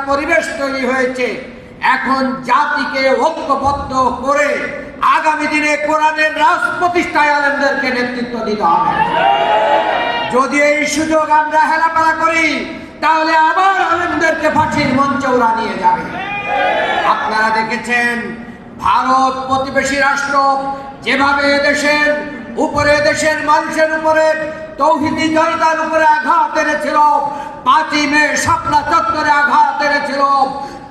পরিবেশ তৈরি হয়েছে। এখন জাতিকে ঐক্যবদ্ধ করে আগামী দিনে কোরআনের রাজ প্রতিষ্ঠায় আলেমদেরকে নেতৃত্ব দিতে হবে। যদি এই সুযোগ আমরা হেলাফেলা করি তাহলে আবার আলেমদেরকে ফাঁসির মঞ্চে ওরা নিয়ে যাবে। আপনারা দেখেছেন ভারত প্রতিবেশী রাষ্ট্র যেভাবে দেশের উপরে, দেশের মানুষের উপরে তৌহিদি জনতার উপরে আঘাত এনেছিল, 5ই মে শাপলা চত্বরে আঘাত এনেছিল,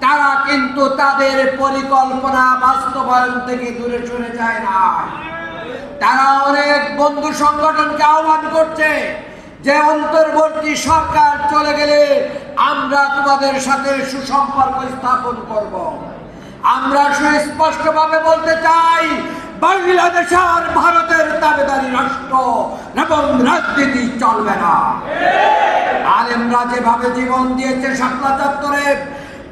তারা কিন্তু তাদের পরিকল্পনা বাস্তবায়ন থেকে দূরে সরে যায় না। তারা অনেক বন্ধু সংগঠনকে আহ্বান করছে যে অন্তর্বর্তী সরকার চলে গেলে আমরা তোমাদের সাথে সুসম্পর্ক স্থাপন করব। আমরা সুস্পষ্টভাবে বলতে চাই, বাংলাদেশ আর ভারতের দাবিদারি রাষ্ট্র এবং রাজনীতি চলবে না। আলেমরা যেভাবে জীবন দিয়েছে শাপলা চত্বরে,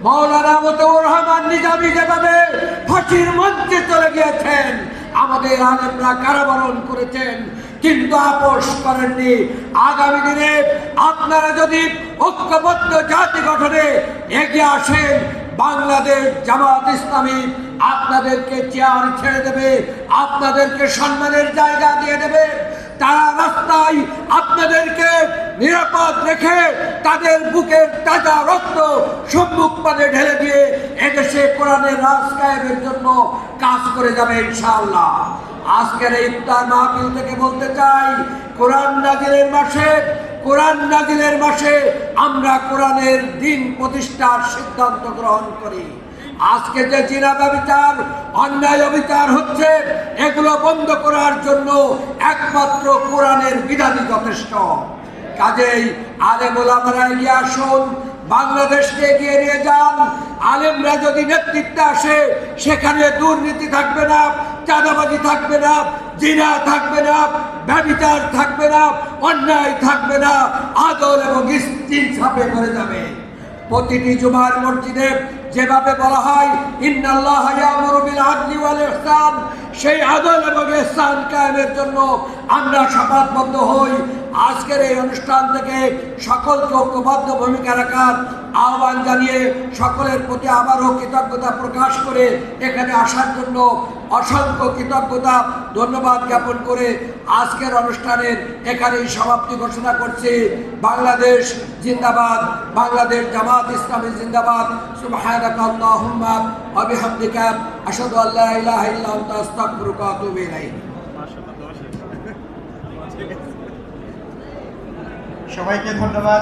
মাওলানা মতিউর রহমান নিজামী যেভাবে ফাঁসির মঞ্চে চলে গিয়েছেন, আমাদের আলেমরা কারাবরণ করেছেন কিন্তু আপোষ করেননি। আগামী দিনে আপনারা যদি ঐক্যবদ্ধ জাতি গঠনে এগিয়ে আসেন, বাংলাদেশ জামাত ইসলামী আপনাদেরকে চেয়ার ছেড়ে দেবে, আপনাদেরকে সম্মানের জায়গা দিয়ে দেবে। তারা রাস্তায় আপনাদেরকে নিরাপদ রেখে তাদের বুকের তাজা রক্ত সম্মুখ পদে ঢেলে দিয়ে এদেশে কোরআনের রাজ কায়েমের জন্য কাজ করে যাবে ইনশাআল্লাহ। আজকের এই ইফতার মাহফিল থেকে বলতে চাই, কোরআন নাজিলের মাসে আমরা কোরআনের দিন প্রতিষ্ঠার সিদ্ধান্ত গ্রহণ করি। আজকে যে জিনা ব্যভিচার, অন্যায় অবিচার হচ্ছে, এগুলো বন্ধ করার জন্য একমাত্র কোরআনের বিধানই যথেষ্ট। কাজেই আলেম ওলামারা এগিয়ে আসুন, বাংলাদেশকে এগিয়ে নিয়ে যান। আলেমরা যদি নেতৃত্বে আসে, সেখানে দুর্নীতি থাকবে না, চাঁদাবাজি থাকবে না, জিনা থাকবে না, ব্যভিচার থাকবে না, অন্যায় থাকবে না, আদল এবং ইনসাফে করে যাবে। প্রতিটি জুমার মসজিদে যেভাবে বলা হয় ইন্নাল্লাহা ইয়ামুরু বিল আদলি ওয়াল ইহসান, সেই আদল এবং ইহসান কায়েমের জন্য আমরা শপথবদ্ধ হই। আজকের এই অনুষ্ঠান থেকে সকলকে ঐক্যবদ্ধ ভূমিকা রাখার আহ্বান জানিয়ে সকলের প্রতি আবারও কৃতজ্ঞতা প্রকাশ করে এখানে আসার জন্য অসংখ্য কৃতজ্ঞতা ধন্যবাদ জ্ঞাপন করে আজকের অনুষ্ঠানের এখানেই সমাপ্তি ঘোষণা করছি। বাংলাদেশ জিন্দাবাদ, বাংলাদেশ জামাত ইসলামী জিন্দাবাদ। সুবহানাকা আল্লাহুম্মা ওয়া বিহামদিকা আশহাদু আল্লা ইলাহা ইল্লা আনতা আস্তাগফিরুকা ওয়া আতুবু ইলাইক। সবাইকে ধন্যবাদ।